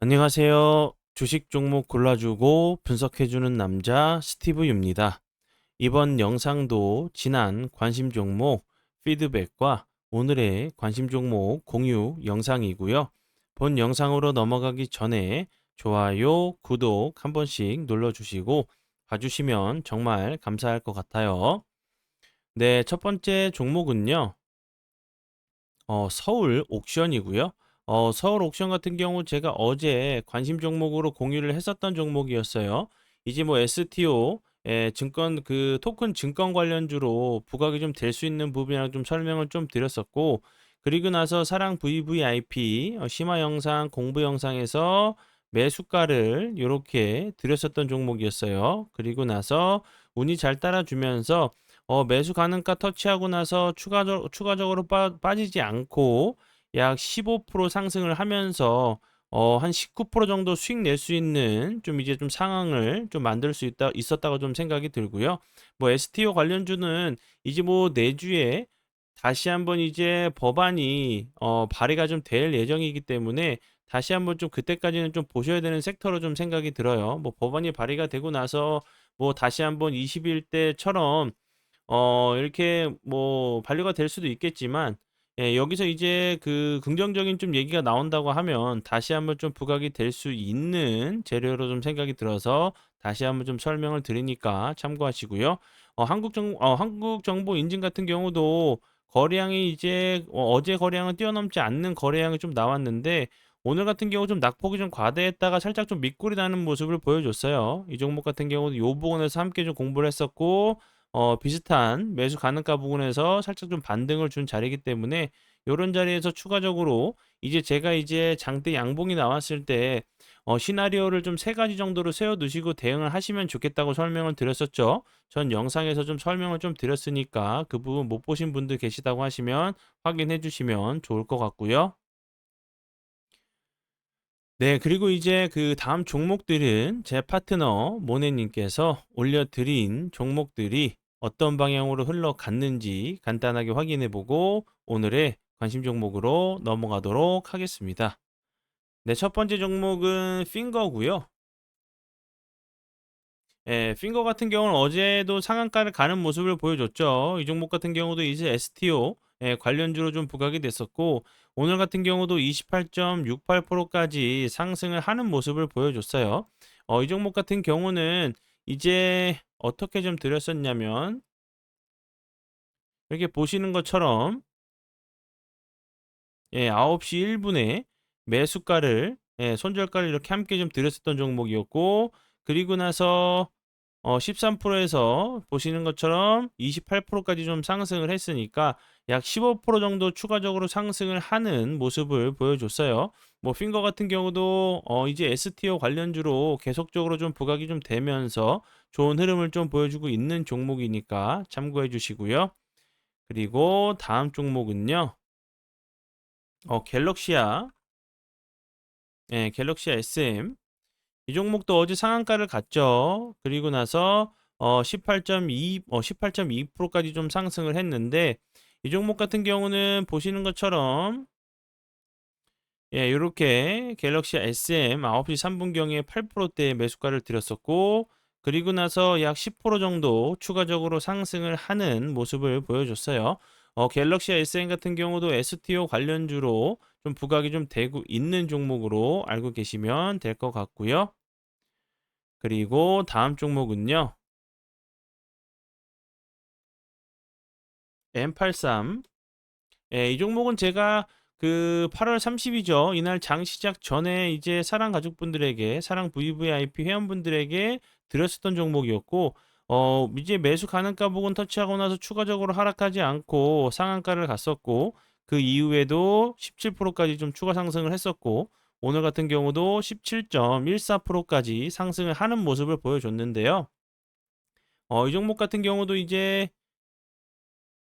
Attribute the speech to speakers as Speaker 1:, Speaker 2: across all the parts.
Speaker 1: 안녕하세요. 주식 종목 골라주고 분석해주는 남자 스티브유입니다. 이번 영상도 지난 관심 종목 피드백과 오늘의 관심 종목 공유 영상이고요. 본 영상으로 넘어가기 전에 좋아요, 구독 한 번씩 눌러주시고 봐주시면 정말 감사할 것 같아요. 네, 첫 번째 종목은요. 서울 옥션이고요. 서울 옥션 같은 경우 제가 어제 관심 종목으로 공유를 했었던 종목이었어요. 이제 뭐 STO 증권 그 토큰 증권 관련주로 부각이 좀 될 수 있는 부분이랑 좀 설명을 좀 드렸었고, 그리고 나서 사랑 VVIP 심화 영상 공부 영상에서 매수가를 요렇게 드렸었던 종목이었어요. 그리고 나서 운이 잘 따라주면서 매수 가능가 터치하고 나서 추가적으로 빠지지 않고 약 15% 상승을 하면서 한 19% 정도 수익 낼 수 있는 좀 이제 좀 상황을 좀 만들 수 있었다고 좀 생각이 들고요. 뭐 STO 관련주는 이제 뭐 내주에 다시 한번 이제 법안이 발의가 좀 될 예정이기 때문에 다시 한번 좀 그때까지는 좀 보셔야 되는 섹터로 좀 생각이 들어요. 뭐 법안이 발의가 되고 나서 뭐 다시 한번 20일 때처럼 이렇게 뭐 반려가 될 수도 있겠지만, 여기서 이제 그 긍정적인 좀 얘기가 나온다고 하면 다시 한번 좀 부각이 될 수 있는 재료로 좀 생각이 들어서 다시 한번 좀 설명을 드리니까 참고하시고요. 한국정보 인증 같은 경우도 거래량이 이제 어제 거래량을 뛰어넘지 않는 거래량이 좀 나왔는데, 오늘 같은 경우 좀 낙폭이 좀 과대했다가 살짝 좀 밑골이 나는 모습을 보여줬어요. 이 종목 같은 경우도 요 부분에서 함께 좀 공부를 했었고, 비슷한 매수 가능가 부분에서 살짝 좀 반등을 준 자리이기 때문에 요런 자리에서 추가적으로 이제 제가 이제 장대 양봉이 나왔을 때 시나리오를 좀 세 가지 정도로 세워 두시고 대응을 하시면 좋겠다고 설명을 드렸었죠. 전 영상에서 좀 설명을 좀 드렸으니까 그 부분 못 보신 분들 계시다고 하시면 확인해 주시면 좋을 것 같고요. 네, 그리고 이제 그 다음 종목들은 제 파트너 모네님께서 올려드린 종목들이 어떤 방향으로 흘러갔는지 간단하게 확인해 보고 오늘의 관심 종목으로 넘어가도록 하겠습니다. 네, 첫 번째 종목은 핑거고요. 핑거 같은 경우는 어제도 상한가를 가는 모습을 보여줬죠. 이 종목 같은 경우도 이제 STO 관련주로 좀 부각이 됐었고, 오늘 같은 경우도 28.68%까지 상승을 하는 모습을 보여줬어요. 이 종목 같은 경우는 이제 어떻게 좀 드렸었냐면, 이렇게 보시는 것처럼 9시 1분에 매수가를 손절가를 이렇게 함께 좀 드렸었던 종목이었고, 그리고 나서 13%에서 보시는 것처럼 28%까지 좀 상승을 했으니까 약 15% 정도 추가적으로 상승을 하는 모습을 보여줬어요. 뭐 핑거 같은 경우도 이제 STO 관련주로 계속적으로 좀 부각이 좀 되면서 좋은 흐름을 좀 보여주고 있는 종목이니까 참고해 주시고요. 그리고 다음 종목은요. 갤럭시아, 갤럭시아 SM. 이 종목도 어제 상한가를 갔죠. 그리고 나서 18.2%까지 좀 상승을 했는데, 이 종목 같은 경우는 보시는 것처럼 요렇게 갤럭시 SM 9시 3분경에 8%대의 매수가를 들였었고, 그리고 나서 약 10% 정도 추가적으로 상승을 하는 모습을 보여줬어요. 갤럭시 SM 같은 경우도 STO 관련주로 좀 부각이 좀 되고 있는 종목으로 알고 계시면 될 것 같고요. 그리고 다음 종목은요. M83. 이 종목은 제가 그 8월 30이죠. 이날 장 시작 전에 이제 사랑 가족분들에게, 사랑 VVIP 회원분들에게 드렸었던 종목이었고, 이제 매수 가능가 부분 터치하고 나서 추가적으로 하락하지 않고 상한가를 갔었고, 그 이후에도 17%까지 좀 추가 상승을 했었고, 오늘 같은 경우도 17.14%까지 상승을 하는 모습을 보여줬는데요. 이 종목 같은 경우도 이제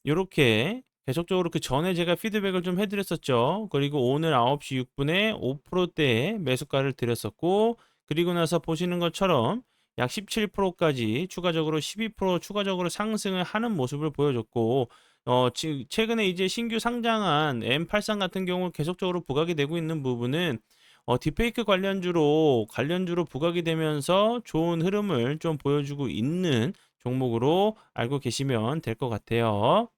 Speaker 1: 요렇게 계속적으로 그 전에 제가 피드백을 좀 해드렸었죠. 그리고 오늘 9시 6분에 5%대의 매수가를 드렸었고, 그리고 나서 보시는 것처럼 약 17%까지 추가적으로 12% 추가적으로 상승을 하는 모습을 보여줬고, 최근에 이제 신규 상장한 M83 같은 경우 계속적으로 부각이 되고 있는 부분은 딥페이크 관련주로 부각이 되면서 좋은 흐름을 좀 보여주고 있는 종목으로 알고 계시면 될 것 같아요.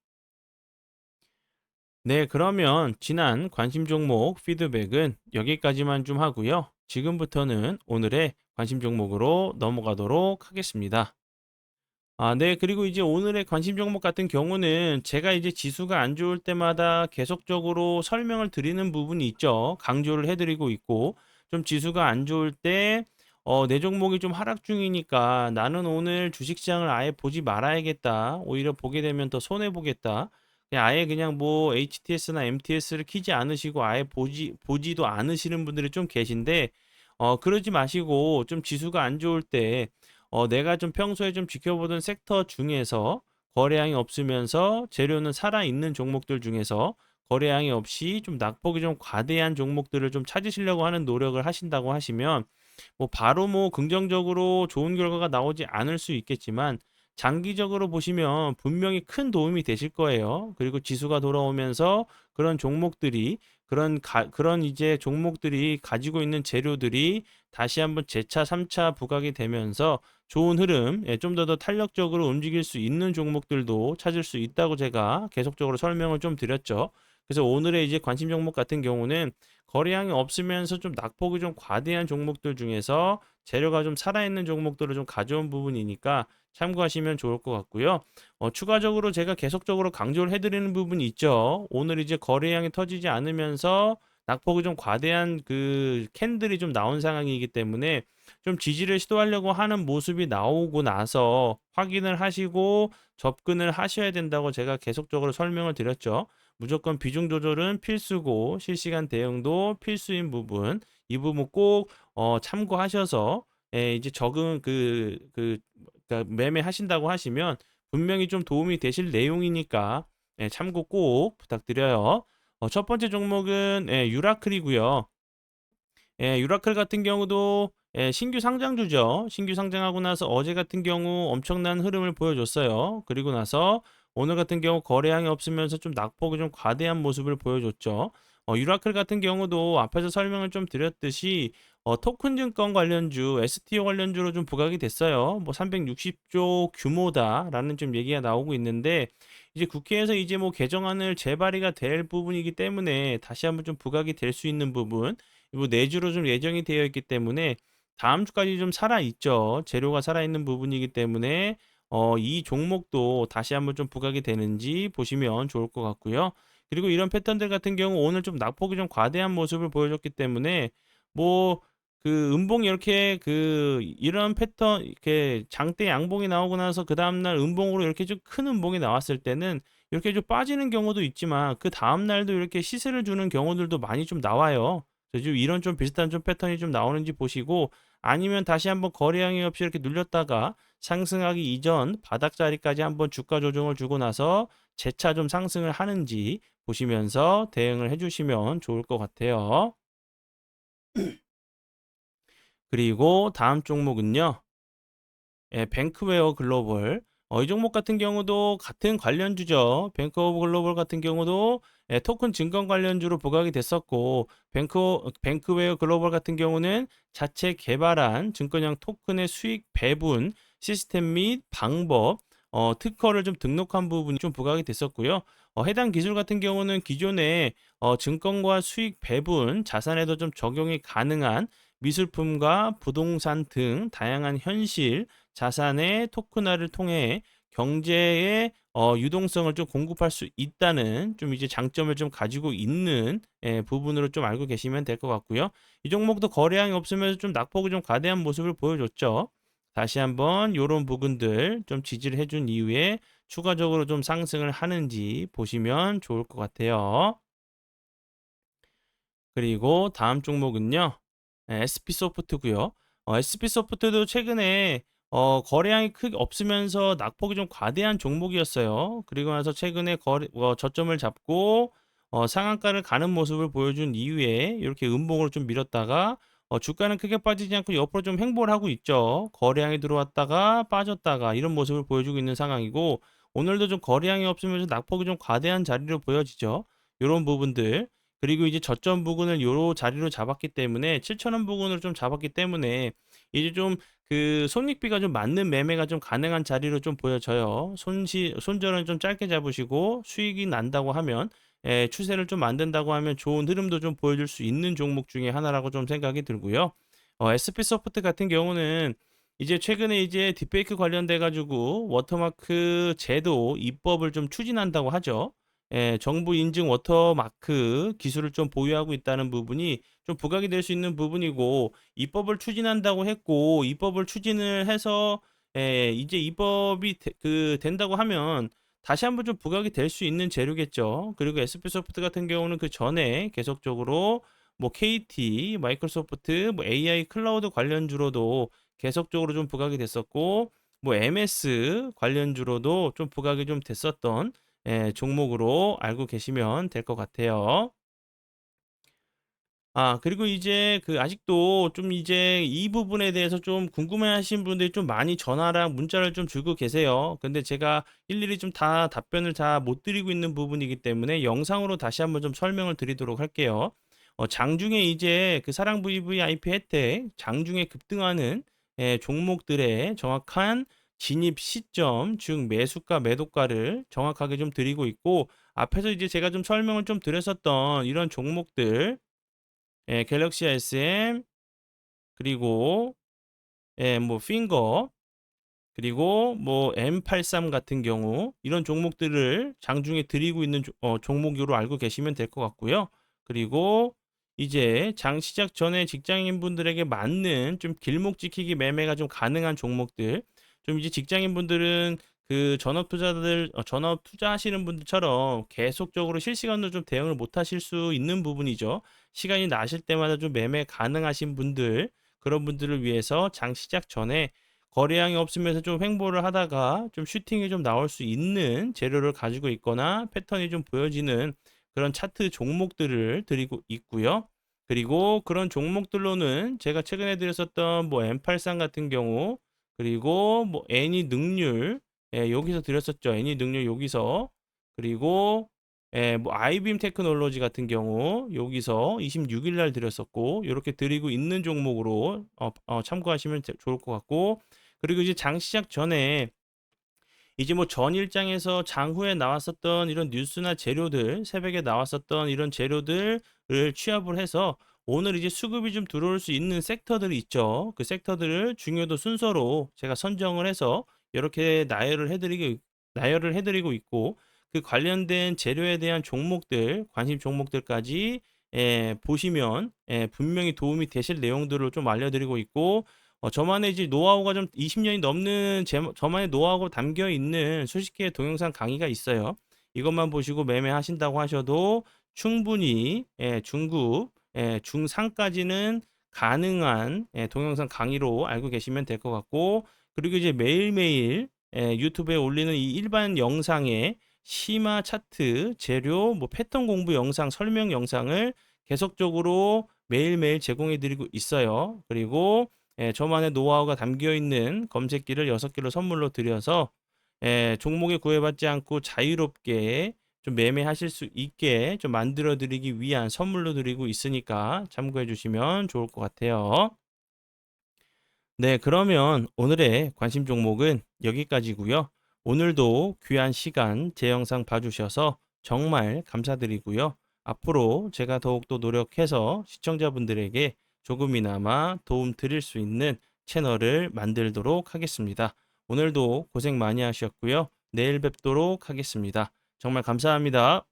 Speaker 1: 네, 그러면 지난 관심 종목 피드백은 여기까지만 좀 하고요. 지금부터는 오늘의 관심 종목으로 넘어가도록 하겠습니다. 네. 그리고 이제 오늘의 관심 종목 같은 경우는 제가 이제 지수가 안 좋을 때마다 계속적으로 설명을 드리는 부분이 있죠. 강조를 해 드리고 있고 좀 지수가 안 좋을 때 "내 종목이 좀 하락 중이니까 나는 오늘 주식시장을 아예 보지 말아야겠다. 오히려 보게 되면 더 손해 보겠다." 그냥 아예 그냥 뭐 HTS나 MTS를 키지 않으시고 아예 보지도 않으시는 분들이 좀 계신데 그러지 마시고 좀 지수가 안 좋을 때 내가 좀 평소에 좀 지켜보던 섹터 중에서 거래량이 없으면서 재료는 살아있는 종목들 중에서 거래량이 없이 좀 낙폭이 좀 과대한 종목들을 좀 찾으시려고 하는 노력을 하신다고 하시면 뭐 바로 뭐 긍정적으로 좋은 결과가 나오지 않을 수 있겠지만 장기적으로 보시면 분명히 큰 도움이 되실 거예요. 그리고 지수가 돌아오면서 그런 종목들이 그런 이제 종목들이 가지고 있는 재료들이 다시 한번 재차 3차 부각이 되면서 좋은 흐름, 예, 좀 더 탄력적으로 움직일 수 있는 종목들도 찾을 수 있다고 제가 계속적으로 설명을 좀 드렸죠. 그래서 오늘의 이제 관심 종목 같은 경우는 거래량이 없으면서 좀 낙폭이 좀 과대한 종목들 중에서 재료가 좀 살아있는 종목들을 좀 가져온 부분이니까 참고하시면 좋을 것 같고요. 추가적으로 제가 계속적으로 강조를 해드리는 부분이 있죠. 오늘 이제 거래량이 터지지 않으면서 낙폭이 좀 과대한 그 캔들이 좀 나온 상황이기 때문에 좀 지지를 시도하려고 하는 모습이 나오고 나서 확인을 하시고 접근을 하셔야 된다고 제가 계속적으로 설명을 드렸죠. 무조건 비중 조절은 필수고 실시간 대응도 필수인 부분, 이 부분 꼭 참고하셔서 이제 적응 그러니까 매매하신다고 하시면 분명히 좀 도움이 되실 내용이니까 참고 꼭 부탁드려요. 첫 번째 종목은 유라클이고요. 유라클 같은 경우도 신규 상장주죠. 신규 상장하고 나서 어제 같은 경우 엄청난 흐름을 보여줬어요. 그리고 나서 오늘 같은 경우 거래량이 없으면서 좀 낙폭이 좀 과대한 모습을 보여줬죠. 유라클 같은 경우도 앞에서 설명을 좀 드렸듯이 토큰 증권 관련주, STO 관련주로 좀 부각이 됐어요. 뭐 360조 규모다라는 좀 얘기가 나오고 있는데 이제 국회에서 이제 뭐 개정안을 재발의가 될 부분이기 때문에 다시 한번 좀 부각이 될 수 있는 부분 뭐 내주로 좀 예정이 되어 있기 때문에 다음 주까지 좀 살아 있죠. 재료가 살아있는 부분이기 때문에 이 종목도 다시 한번 좀 부각이 되는지 보시면 좋을 것 같고요. 그리고 이런 패턴들 같은 경우 오늘 좀 낙폭이 좀 과대한 모습을 보여줬기 때문에 뭐 그 음봉이 이렇게 이런 패턴 이렇게 장대 양봉이 나오고 나서 그다음 날 음봉으로 이렇게 좀 큰 음봉이 나왔을 때는 이렇게 좀 빠지는 경우도 있지만 그다음 날도 이렇게 시세를 주는 경우들도 많이 좀 나와요. 그래서 좀 이런 좀 비슷한 좀 패턴이 좀 나오는지 보시고 아니면 다시 한번 거래량이 없이 이렇게 눌렸다가 상승하기 이전 바닥 자리까지 한번 주가 조정을 주고 나서 재차 좀 상승을 하는지 보시면서 대응을 해주시면 좋을 것 같아요. 그리고 다음 종목은요. 뱅크웨어 글로벌. 이 종목 같은 경우도 같은 관련주죠. 뱅크 오브 글로벌 같은 경우도 토큰 증권 관련주로 부각이 됐었고, 뱅크웨어 글로벌 같은 경우는 자체 개발한 증권형 토큰의 수익 배분 시스템 및 방법, 특허를 좀 등록한 부분이 좀 부각이 됐었고요. 해당 기술 같은 경우는 기존에 증권과 수익 배분, 자산에도 좀 적용이 가능한 미술품과 부동산 등 다양한 현실 자산의 토큰화를 통해 경제의 유동성을 좀 공급할 수 있다는 좀 이제 장점을 좀 가지고 있는 부분으로 좀 알고 계시면 될 것 같고요. 이 종목도 거래량이 없으면서 좀 낙폭이 좀 과대한 모습을 보여줬죠. 다시 한번 요런 부분들 좀 지지를 해준 이후에 추가적으로 좀 상승을 하는지 보시면 좋을 것 같아요. 그리고 다음 종목은요. SP소프트고요. SP소프트도 최근에 거래량이 크게 없으면서 낙폭이 좀 과대한 종목이었어요. 그리고 나서 최근에 저점을 잡고 상한가를 가는 모습을 보여준 이후에 이렇게 음봉으로 좀 밀었다가 주가는 크게 빠지지 않고 옆으로 좀 횡보를 하고 있죠. 거래량이 들어왔다가 빠졌다가 이런 모습을 보여주고 있는 상황이고 오늘도 좀 거래량이 없으면서 낙폭이 좀 과대한 자리로 보여지죠. 이런 부분들 그리고 이제 저점 부근을 요 자리로 잡았기 때문에 7,000원 부근으로 좀 잡았기 때문에 이제 좀 그 손익비가 좀 맞는 매매가 좀 가능한 자리로 좀 보여져요. 손절은 좀 짧게 잡으시고 수익이 난다고 하면 추세를 좀 만든다고 하면 좋은 흐름도 좀 보여줄 수 있는 종목 중에 하나라고 좀 생각이 들고요. SP소프트 같은 경우는 이제 최근에 이제 딥페이크 관련돼 가지고 워터마크 제도 입법을 좀 추진한다고 하죠. 정부 인증 워터마크 기술을 좀 보유하고 있다는 부분이 좀 부각이 될 수 있는 부분이고, 입법을 추진한다고 했고 입법을 추진을 해서 이제 입법이 된다고 하면 다시 한번 좀 부각이 될 수 있는 재료겠죠. 그리고 SP소프트 같은 경우는 그전에 계속적으로 뭐 KT, 마이크로소프트, 뭐 AI 클라우드 관련주로도 계속적으로 좀 부각이 됐었고, 뭐 MS 관련주로도 좀 부각이 좀 됐었던 종목으로 알고 계시면 될 것 같아요. 그리고 이제 아직도 좀 이제 이 부분에 대해서 좀 궁금해하신 분들이 좀 많이 전화랑 문자를 좀 주고 계세요. 근데 제가 일일이 좀 다 답변을 다 못 드리고 있는 부분이기 때문에 영상으로 다시 한번 좀 설명을 드리도록 할게요. 장중에 이제 사랑 VVIP 혜택, 장중에 급등하는 종목들의 정확한 진입 시점, 즉 매수가, 매도가를 정확하게 좀 드리고 있고, 앞에서 이제 제가 좀 설명을 좀 드렸었던 이런 종목들, 갤럭시 SM, 그리고 뭐 핑거, 그리고 뭐 M83 같은 경우 이런 종목들을 장중에 드리고 있는 종목으로 알고 계시면 될 것 같고요. 그리고 이제 장 시작 전에 직장인분들에게 맞는 좀 길목 지키기 매매가 좀 가능한 종목들, 좀 이제 직장인분들은 전업 투자들 전업 투자하시는 분들처럼 계속적으로 실시간으로 좀 대응을 못 하실 수 있는 부분이죠. 시간이 나실 때마다 좀 매매 가능하신 분들, 그런 분들을 위해서 장 시작 전에 거래량이 없으면서 좀 횡보를 하다가 좀 슈팅이 좀 나올 수 있는 재료를 가지고 있거나 패턴이 좀 보여지는 그런 차트 종목들을 드리고 있고요. 그리고 그런 종목들로는 제가 최근에 드렸었던 뭐 M83 같은 경우, 그리고 뭐 애니 능률, 여기서 드렸었죠. 애니 능률 여기서. 그리고 뭐 아이빔 테크놀로지 같은 경우 여기서 26일 날 드렸었고, 이렇게 드리고 있는 종목으로 참고하시면 좋을 것 같고, 그리고 이제 장 시작 전에 이제 뭐 전일장에서 장후에 나왔었던 이런 뉴스나 재료들, 새벽에 나왔었던 이런 재료들을 취합을 해서 오늘 이제 수급이 좀 들어올 수 있는 섹터들이 있죠. 그 섹터들을 중요도 순서로 제가 선정을 해서 이렇게 나열을 해드리고 있고, 그 관련된 재료에 대한 종목들, 관심 종목들까지 보시면 분명히 도움이 되실 내용들을 좀 알려드리고 있고, 저만의 이제 노하우가 좀 20년이 넘는 저만의 노하우가 담겨 있는 수십 개의 동영상 강의가 있어요. 이것만 보시고 매매하신다고 하셔도 충분히 중급, 중상까지는 가능한 동영상 강의로 알고 계시면 될 것 같고, 그리고 이제 매일매일 유튜브에 올리는 이 일반 영상에 심화 차트, 재료, 뭐 패턴 공부 영상, 설명 영상을 계속적으로 매일매일 제공해 드리고 있어요. 그리고 저만의 노하우가 담겨 있는 검색기를 6개를 선물로 드려서 종목에 구애받지 않고 자유롭게 좀 매매하실 수 있게 좀 만들어 드리기 위한 선물로 드리고 있으니까 참고해 주시면 좋을 것 같아요. 네, 그러면 오늘의 관심 종목은 여기까지고요. 오늘도 귀한 시간 제 영상 봐주셔서 정말 감사드리고요. 앞으로 제가 더욱더 노력해서 시청자분들에게 조금이나마 도움 드릴 수 있는 채널을 만들도록 하겠습니다. 오늘도 고생 많이 하셨고요. 내일 뵙도록 하겠습니다. 정말 감사합니다.